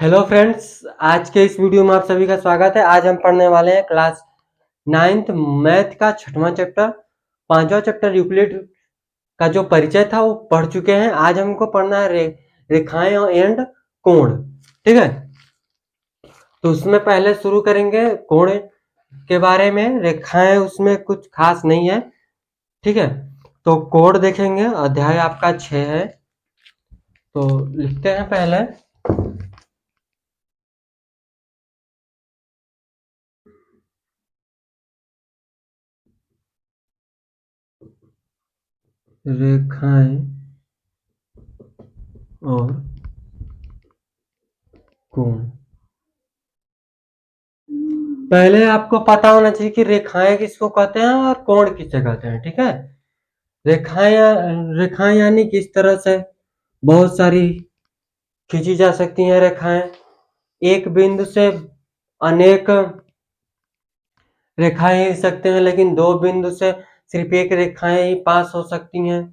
Hello friends, आज के इस वीडियो में आप सभी का स्वागत है। आज हम पढ़ने वाले हैं क्लास 9th मैथ का 6वां चैप्टर। 5वां चैप्टर यूक्लिड का जो परिचय था वो पढ़ चुके हैं। आज हमको पढ़ना है रेखाएं एंड कोण। ठीक है, तो उसमें पहले शुरू करेंगे कोण के बारे में। रेखाएं उसमें कुछ खास नहीं है। ठीक है, तो कोण देखेंगे। अध्याय आपका 6 है, तो लिखते हैं पहले। रेखाएं और कोण। पहले आपको पता होना चाहिए कि रेखाएं किसको कहते हैं और कोण किसे कहते हैं। ठीक है, रेखाएं यानी किस तरह से बहुत सारी खींची जा सकती हैं रेखाएं। एक बिंदु से अनेक रेखाएं खींच सकते हैं, लेकिन दो बिंदु से सिर्फ एक रेखाएं ही पास हो सकती हैं।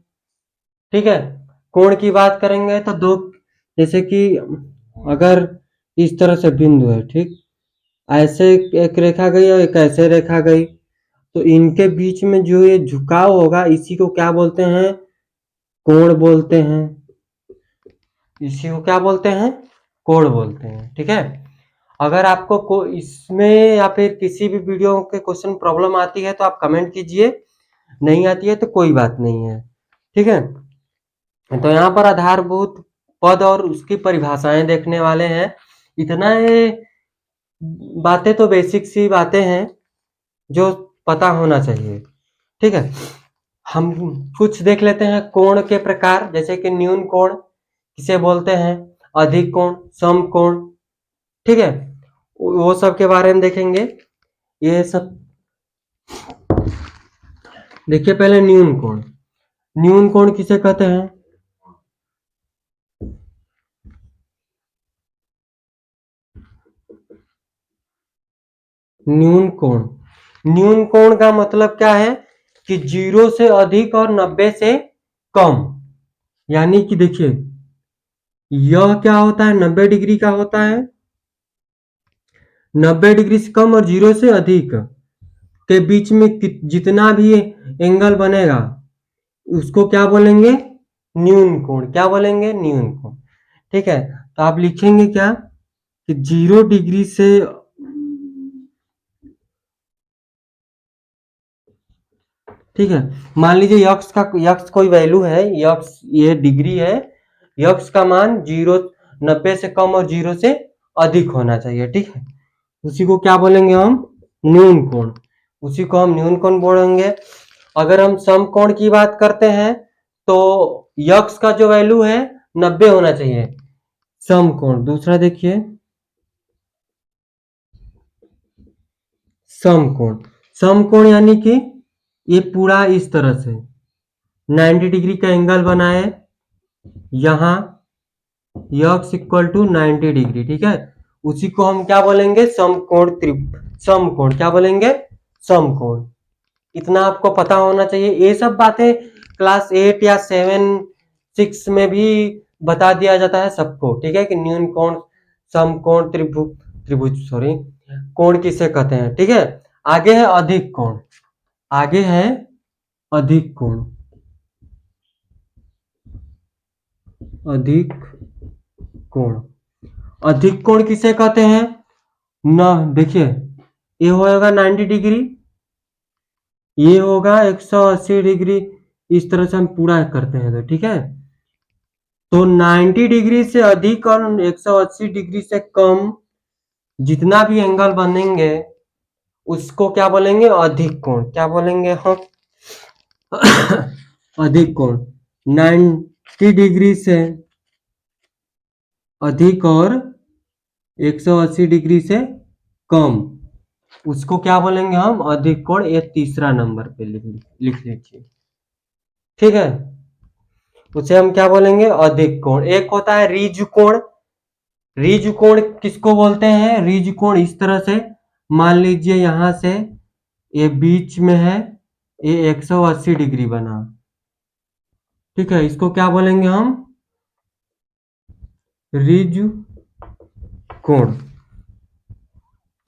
ठीक है, कोण की बात करेंगे तो दो, जैसे कि अगर इस तरह से बिंदु है, ठीक, ऐसे एक रेखा गई और एक ऐसे रेखा गई, तो इनके बीच में जो ये झुकाव होगा इसी को क्या बोलते हैं? कोण बोलते हैं। इसी को क्या बोलते हैं? कोण बोलते हैं। ठीक है, अगर आपको इसमें या फिर किसी भी वीडियो के क्वेश्चन प्रॉब्लम आती है तो आप कमेंट कीजिए, नहीं आती है तो कोई बात नहीं है। ठीक है, तो यहाँ पर आधारभूत पद और उसकी परिभाषाएं देखने वाले हैं। इतना ये बातें तो बेसिक सी बातें हैं जो पता होना चाहिए। ठीक है, हम कुछ देख लेते हैं कोण के प्रकार। जैसे कि न्यून कोण किसे बोलते हैं, अधिक कोण, सम कोण। ठीक है, वो सब के बारे में देखेंगे। ये सब देखिए। पहले न्यून कोण। न्यून कोण किसे कहते हैं? न्यून कोण। न्यून कोण का मतलब क्या है कि 0 से अधिक और 90 से कम। यानी कि देखिए, यह क्या होता है, 90 डिग्री का होता है। 90 डिग्री से कम और 0 से अधिक के बीच में जितना भी एंगल बनेगा उसको क्या बोलेंगे? न्यून कोण। क्या बोलेंगे? न्यून कोण। ठीक है, तो आप लिखेंगे क्या कि 0 डिग्री से, ठीक है, मान लीजिए यक्स कोई वैल्यू है, यक्स ये डिग्री है, यक्स का मान 90 से कम और 0 से अधिक होना चाहिए। ठीक है, उसी को क्या बोलेंगे हम? न्यून कोण। उसी को हम न्यून कोण बोलेंगे। अगर हम समकोण की बात करते हैं तो यक्स का जो वैल्यू है 90 होना चाहिए। समकोण दूसरा देखिए, समकोण। समकोण यानी कि ये पूरा इस तरह से 90 डिग्री का एंगल बनाए, यहां यक्स इक्वल टू 90 डिग्री। ठीक है, उसी को हम क्या बोलेंगे? समकोण। समकोण क्या बोलेंगे? समकोण। इतना आपको पता होना चाहिए। ये सब बातें क्लास 8 या 7 6 में भी बता दिया जाता है सबको। ठीक है, कि न्यून कोण, समकोण, त्रिभुज त्रिभुज सॉरी कोण किसे कहते हैं। ठीक है, आगे है अधिक कोण। आगे है अधिक कोण। अधिक कोण। अधिक कोण किसे कहते हैं ना? देखिए, ये होगा 90 डिग्री, ये होगा 180 डिग्री। इस तरह से हम पूरा करते हैं तो ठीक है, तो 90 डिग्री से अधिक और 180 डिग्री से कम जितना भी एंगल बनेंगे उसको क्या बोलेंगे? अधिक कोण। क्या बोलेंगे हम? अधिक कोण। 90 डिग्री से अधिक और 180 डिग्री से कम, उसको क्या बोलेंगे हम? अधिक कोण। ये तीसरा नंबर पे लिख लीजिए। ठीक है, उसे हम क्या बोलेंगे? अधिक कोण। एक होता है ऋजु कोण। ऋजु कोण किसको बोलते हैं? ऋजु कोण इस तरह से मान लीजिए, यहां से ये बीच में है, ये 180 डिग्री बना। ठीक है, इसको क्या बोलेंगे हम? ऋजु कोण,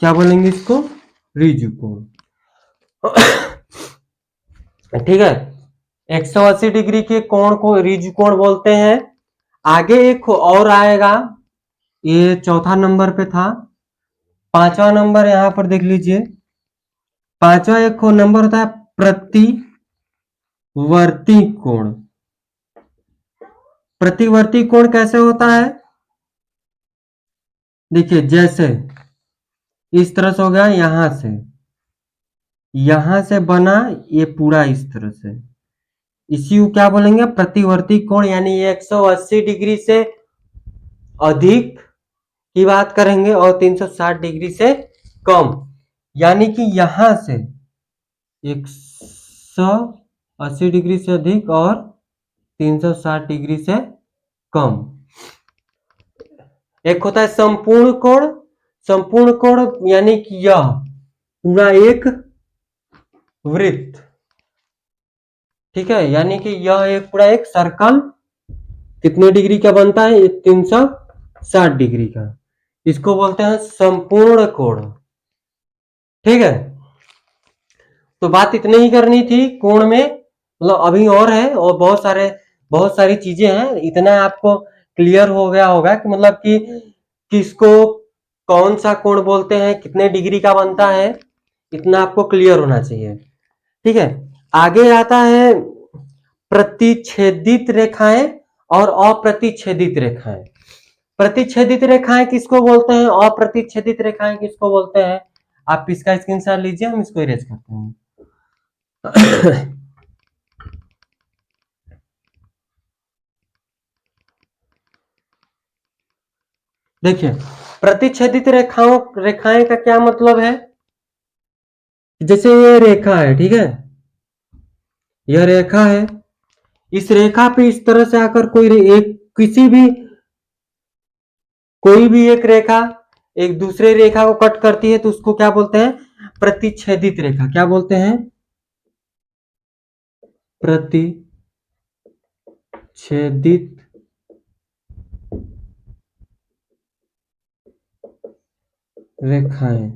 क्या बोलेंगे इसको, रिजु कोण। ठीक है, 180 डिग्री के कोण को रिजु कोण बोलते हैं। आगे एक और आएगा, ये चौथा नंबर पे था। पांचवा नंबर यहां पर देख लीजिए, पांचवा एक नंबर होता है प्रतिवर्ती कोण। प्रतिवर्ती कोण कैसे होता है, देखिए जैसे इस तरह से हो गया, यहां से बना ये पूरा इस तरह से, इसी को क्या बोलेंगे, प्रतिवर्ती कोण। यानी ये 180 डिग्री से अधिक की बात करेंगे और 360 डिग्री से कम। यानी कि यहां से 180 डिग्री से अधिक और 360 डिग्री से कम। एक होता है संपूर्ण कोण। संपूर्ण कोण यानी कि यह पूरा एक वृत्त, ठीक है, यानी कि यह एक पूरा एक सर्कल कितने डिग्री का बनता है, 360 डिग्री का, इसको बोलते हैं संपूर्ण कोण। ठीक है, तो बात इतनी ही करनी थी कोण में, मतलब अभी और है और बहुत सारी चीजें हैं। इतना आपको क्लियर हो गया होगा कि मतलब कि किसको कौन सा कोण बोलते हैं, कितने डिग्री का बनता है, इतना आपको क्लियर होना चाहिए। ठीक है, आगे आता है प्रतिच्छेदित रेखाएं और अप्रतिच्छेदित रेखाएं। प्रतिच्छेदित रेखाएं किसको बोलते हैं, अप्रतिच्छेदित रेखाएं किसको बोलते हैं, आप इसका स्क्रीनशॉट लीजिए, हम इसको इरेज करते हैं। देखिए, प्रतिच्छेदित रेखाएं का क्या मतलब है, जैसे ये रेखा है, ठीक है, यह रेखा है, इस रेखा पे इस तरह से आकर कोई भी एक रेखा एक दूसरे रेखा को कट करती है, तो उसको क्या बोलते हैं, प्रतिच्छेदित रेखा। क्या बोलते हैं, प्रतिच्छेदित रेखाएं।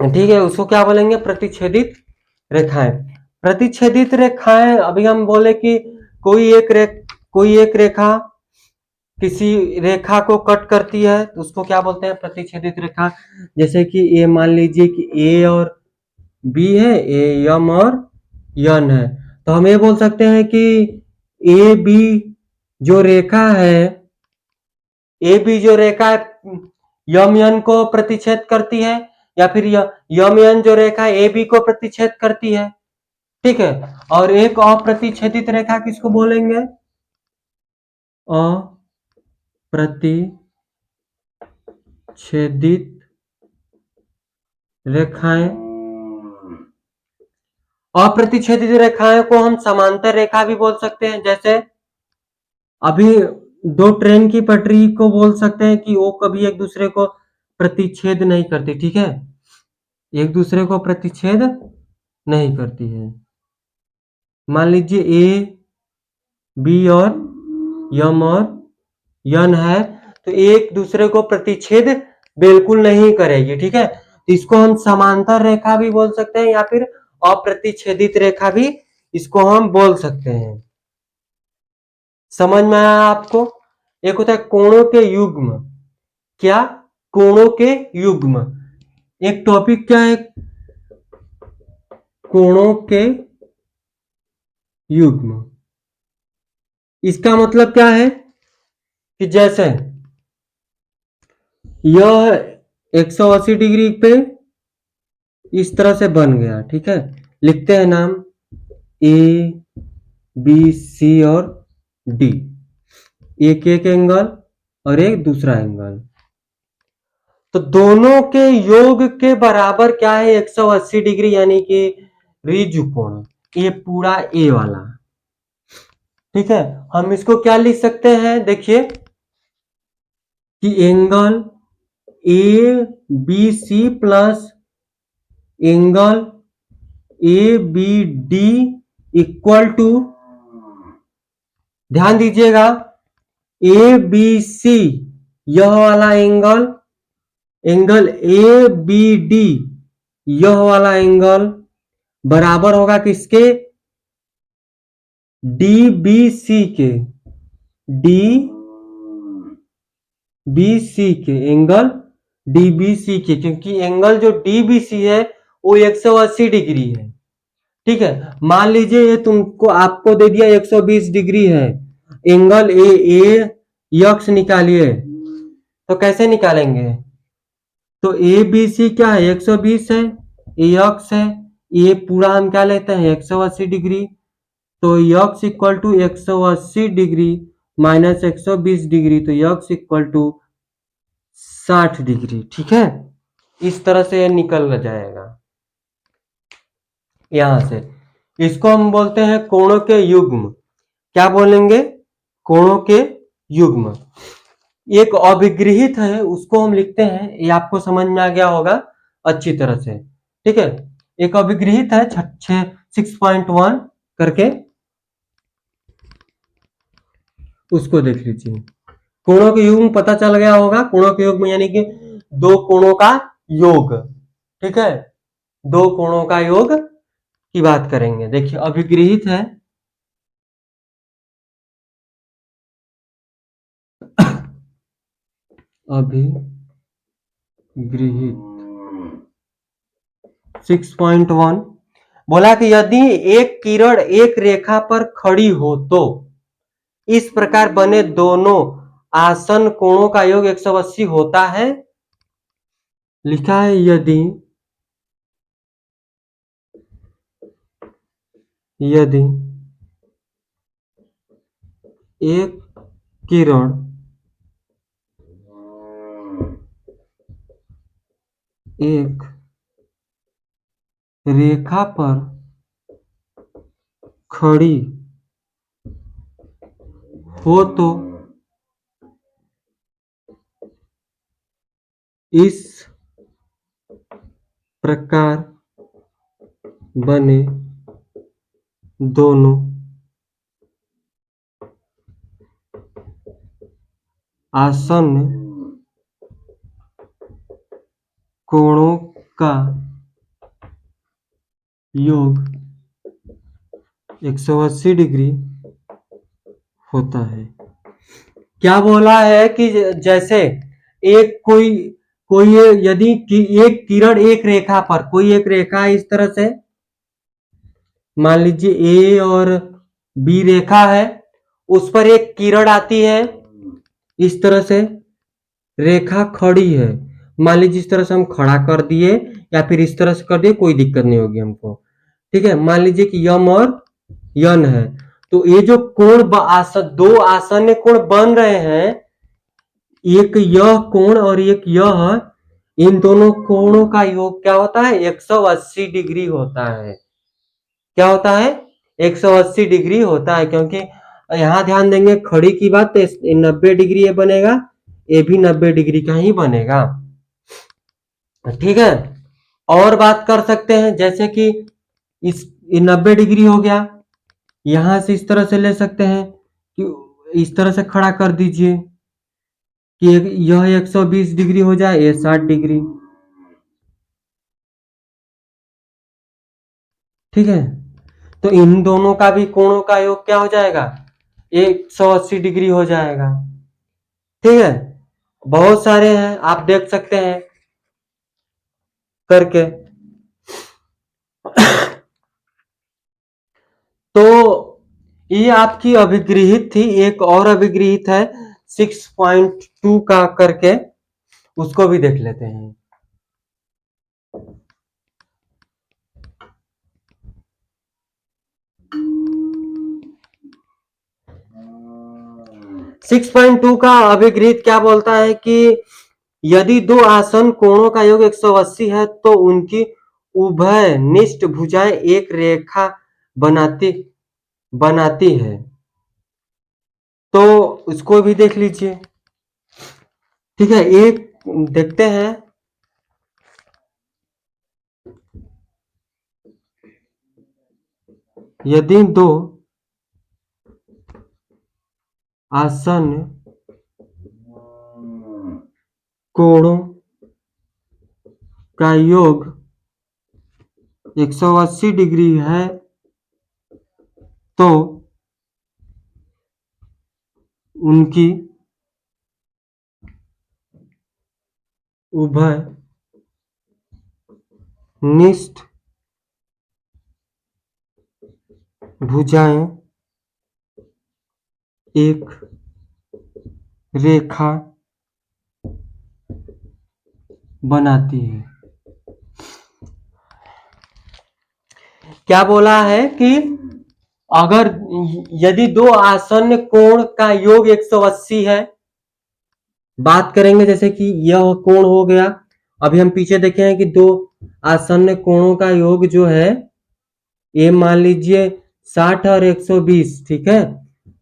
ठीक है, उसको क्या बोलेंगे, प्रतिच्छेदित रेखाएं। प्रतिच्छेदित रेखाएं, अभी हम बोले कि कोई एक रेखा किसी रेखा को कट करती है, तो उसको क्या बोलते हैं, प्रतिच्छेदित रेखा। जैसे कि ये मान लीजिए कि ए और बी है, ए यम और यन है, तो हम ये बोल सकते हैं कि ए बी जो रेखा है, ए बी जो रेखा है यम यन को प्रतिच्छेद करती है, या फिर यम यन जो रेखा ए बी को प्रतिच्छेद करती है। ठीक है, और एक अप्रतिच्छेदित रेखा किसको बोलेंगे, अप्रतिच्छेदित रेखाएं। अप्रतिच्छेदित रेखाएं को हम समांतर रेखा भी बोल सकते हैं। जैसे अभी दो ट्रेन की पटरी को बोल सकते हैं कि वो कभी एक दूसरे को प्रतिच्छेद नहीं करती, ठीक है, एक दूसरे को प्रतिच्छेद नहीं करती है। मान लीजिए ए बी और यम और यन है, तो एक दूसरे को प्रतिच्छेद बिल्कुल नहीं करेगी। ठीक है, तो इसको हम समांतर रेखा भी बोल सकते हैं, या फिर अप्रतिच्छेदित रेखा भी इसको हम बोल सकते हैं। समझ में आया आपको। एक होता है कोणों के युग्म। क्या, कोणों के युग्म। एक टॉपिक क्या है, कोणों के युग्म। इसका मतलब क्या है कि जैसे यह 180 डिग्री पे इस तरह से बन गया, ठीक है, लिखते हैं नाम ए बी सी और डी, एक एंगल और एक दूसरा एंगल, तो दोनों के योग के बराबर क्या है, 180 डिग्री, यानी कि रिजु कोण, ये पूरा ए वाला। ठीक है, हम इसको क्या लिख सकते हैं, देखिए कि angle A B C plus angle A B D equal to, ध्यान दीजिएगा, ए बी सी यह वाला angle, angle A B D, यह वाला एंगल बराबर होगा किसके, डी बी सी के, डी बी सी के, एंगल डी बी सी के, क्योंकि एंगल जो डी बी सी है वो 180 डिग्री है। ठीक है, मान लीजिए ये तुमको आपको दे दिया 120 डिग्री है, एंगल ए यक्स निकालिए, तो कैसे निकालेंगे, तो ए बी सी क्या है 120 है, ए यक्स है, ये पूरा हम क्या लेते हैं 180 डिग्री, तो x equal to 180 degree minus 120 degree, तो यक्स इक्वल टू 60 डिग्री। ठीक है, इस तरह से निकल जाएगा यहां से। इसको हम बोलते हैं कोणों के युग्म। क्या बोलेंगे, कोणों के युग्म। एक अभिगृहित है उसको हम लिखते हैं, ये आपको समझ में आ गया होगा अच्छी तरह से। ठीक है, एक अभिगृहित है 6.1 करके, उसको देख लीजिए। कोणों के युग्म पता चल गया होगा, कोणों के युग्म यानी कि दो कोणों का योग। ठीक है, दो कोणों का योग की बात करेंगे। देखिए अभिगृहित है, अभिगृहित 6.1 बोला कि यदि एक किरण एक रेखा पर खड़ी हो तो इस प्रकार बने दोनों आसन कोणों का योग 180 होता है। लिखा है यदि यदि एक किरण एक रेखा पर खड़ी हो तो इस प्रकार बने दोनों आसन्न कोणों का योग 180 डिग्री होता है। क्या बोला है कि जैसे एक कोई कोई यदि एक किरण एक रेखा पर, कोई एक रेखा इस तरह से मान लीजिए ए और बी रेखा है, उस पर एक किरण आती है, इस तरह से रेखा खड़ी है, मान लीजिए इस तरह से हम खड़ा कर दिए या फिर इस तरह से कर दिए, कोई दिक्कत नहीं होगी हमको। ठीक है, मान लीजिए कि यम और यन है, तो ये जो कोण दो आसन्न कोण बन रहे हैं, एक यह कोण और एक यह, इन दोनों कोणों का योग क्या होता है 180 डिग्री होता है। क्या होता है 180 डिग्री होता है, क्योंकि यहां ध्यान देंगे खड़ी की बात, तो 90 डिग्री ये बनेगा, ये भी 90 डिग्री का ही बनेगा। ठीक है, और बात कर सकते हैं जैसे कि इस 90 डिग्री हो गया, यहां से इस तरह से ले सकते हैं कि इस तरह से खड़ा कर दीजिए कि यह 120 डिग्री हो जाए, ये 60 डिग्री। ठीक है, तो इन दोनों का भी कोणों का योग क्या हो जाएगा 180 डिग्री हो जाएगा। ठीक है, बहुत सारे हैं, आप देख सकते हैं करके। तो ये आपकी अभिगृहित थी, एक और अभिगृहित है 6.2 का करके, उसको भी देख लेते हैं। 6.2 का अभिगृहित क्या बोलता है कि यदि दो आसन कोणों का योग 180 है तो उनकी उभय निष्ठ भुजाएं एक रेखा बनाती बनाती है। तो उसको भी देख लीजिए। ठीक है, एक देखते हैं, यदि दो आसन कोणों का योग 180 डिग्री है तो उनकी उभय निष्ठ भुजाएं एक रेखा बनाती है। क्या बोला है कि अगर यदि दो आसन्न कोण का योग 180 है, बात करेंगे जैसे कि यह कोण हो गया, अभी हम पीछे देखे हैं कि दो आसन्न कोणों का योग जो है ये मान लीजिए 60 और 120, ठीक है,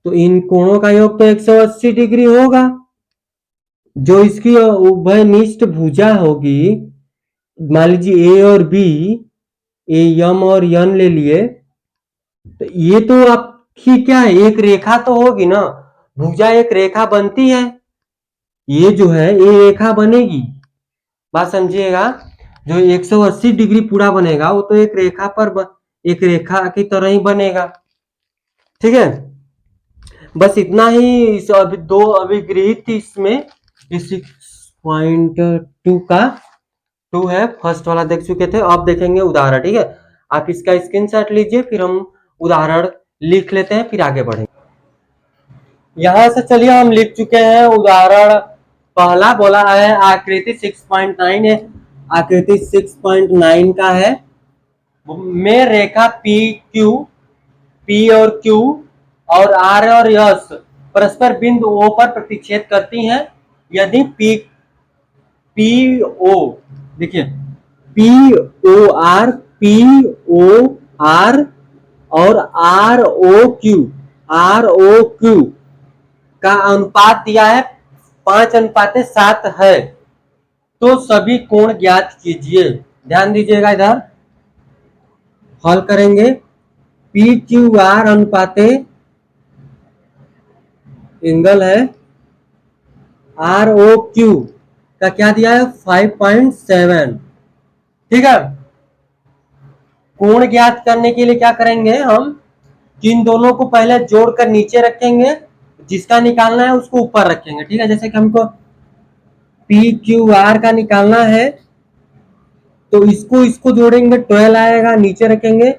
तो इन कोणों का योग तो 180 डिग्री होगा। जो इसकी उभयनिष्ठ भुजा होगी, मान लीजिए ए और बी, ए यम और यन ले लिए, तो ये तो आपकी क्या है, एक रेखा तो होगी ना, भुजा एक रेखा बनती है, ये जो है ये रेखा बनेगी। बात समझिएगा, जो 180 डिग्री पूरा बनेगा वो तो एक रेखा पर एक रेखा की तरह ही बनेगा, ठीक है। बस इतना ही, इस अभी दो अभिगृहित थी इसमें, 6.2 का 2 है, फर्स्ट वाला देख चुके थे, अब देखेंगे उदाहरण, ठीक है। आप इसका स्क्रीनशॉट लीजिए, फिर हम उदाहरण लिख लेते हैं, फिर आगे बढ़ेंगे। यहां से चलिए हम लिख चुके हैं उदाहरण पहला, बोला है आकृति 6.9 है, आकृति 6.9 का है, में रेखा पी क्यू, पी और क्यू और आर और एस परस्पर बिंदु ओ पर प्रतिच्छेद करती हैं। यदि पी ओ, देखिए पी ओ आर और आर ओ क्यू का अनुपात दिया है 5:7 है, तो सभी कोण ज्ञात कीजिए। ध्यान दीजिएगा, इधर हल करेंगे, पी क्यू आर अनुपाते एंगल है, आर ओ क्यू का क्या दिया है 5.7, ठीक है। कोण ज्ञात करने के लिए क्या करेंगे हम, इन दोनों को पहले जोड़कर नीचे रखेंगे, जिसका निकालना है उसको ऊपर रखेंगे, ठीक है। जैसे कि हमको पी क्यू आर का निकालना है, तो इसको जोड़ेंगे 12 आएगा, नीचे रखेंगे,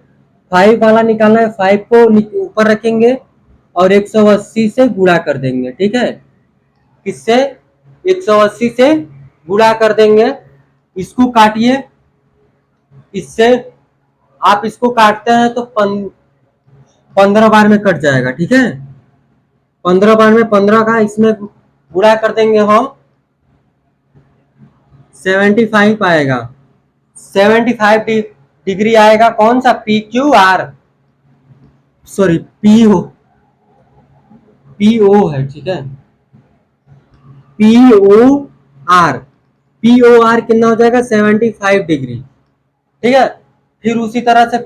5 वाला निकालना है, 5 को ऊपर रखेंगे और 180 से गुणा कर देंगे, ठीक है। किससे, 180 से गुणा कर देंगे। इसको काटिए, इससे आप इसको काटते हैं तो 15 बार में कट जाएगा, ठीक है। 15 बार में 15 का इसमें गुणा कर देंगे हम, 75 आएगा, 75 डिग्री आएगा, कौन सा, P Q R, sorry P O है, ठीक है, पी ओ आर कितना हो जाएगा 75 डिग्री, ठीक है। फिर उसी तरह से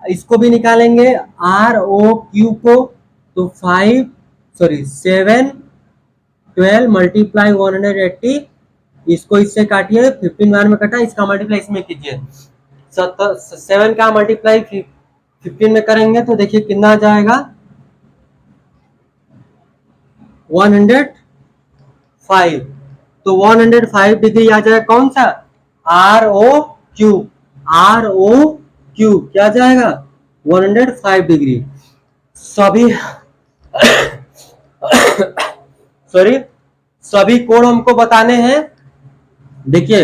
इसको भी निकालेंगे, आर ओ क्यू को, तो 7 12 मल्टीप्लाई 180, इसको इससे काटिए, 15 बार में कटा, इसका मल्टीप्लाई इसमें कीजिए, 7 का मल्टीप्लाई 15 में करेंगे तो देखिए कितना आ जाएगा 105, तो 105 डिग्री आ जाएगा, कौन सा, आर ओ क्यू क्या जाएगा 105 डिग्री। सभी सॉरी, सभी कोण हमको बताने हैं। देखिए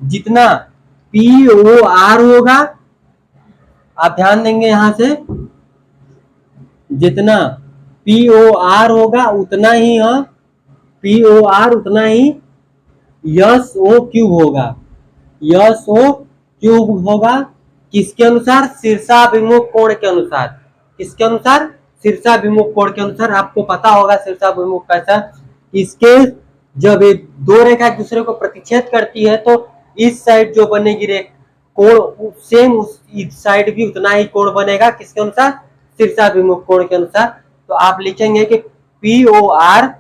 जितना पी ओ आर होगा, आप ध्यान देंगे यहां से, जितना पी ओ आर होगा उतना ही पी ओ आर उतना ही यस ओ क्यूब होगा, यस ओ क्यूब होगा, किसके अनुसार, शीर्षाभिमुख कोण के अनुसार, किसके अनुसार, शीर्षाभिमुख कोण के अनुसार। आपको पता होगा शीर्षाभिमुख कैसा, इसके जब ये दो रेखा एक दूसरे को प्रतिच्छेद करती है तो इस साइड जो बनेगी कोण, सेम उस इस साइड भी उतना ही कोण बनेगा, किसके अनुसार, शीर्षाभिमुख कोण के अनुसार। तो आप लिखेंगे कि पी ओ आर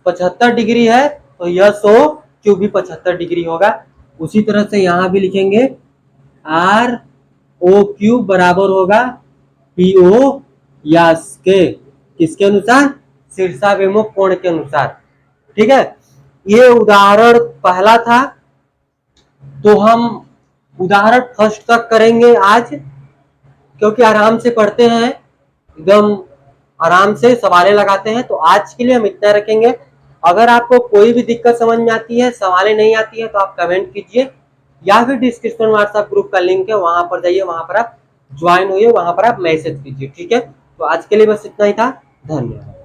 75 डिग्री है, तो यस ओ क्यू भी 75 डिग्री होगा। उसी तरह से यहाँ भी लिखेंगे आर ओ क्यू बराबर होगा पी ओ यास के, किसके अनुसार? शीर्षाभिमुख कोण के अनुसार। ठीक है, ये उदाहरण पहला था। तो हम उदाहरण फर्स्ट तक करेंगे आज, क्योंकि आराम से पढ़ते हैं, एकदम आराम से सवालें लगाते हैं। तो आज के लिए हम इतना रखेंगे। अगर आपको कोई भी दिक्कत समझ में आती है, सवालें नहीं आती है, तो आप कमेंट कीजिए, या फिर डिस्क्रिप्शन व्हाट्सएप ग्रुप का लिंक है, वहां पर जाइए, वहां पर आप ज्वाइन होइए, वहां पर आप मैसेज कीजिए। ठीक है, तो आज के लिए बस इतना ही था। धन्यवाद।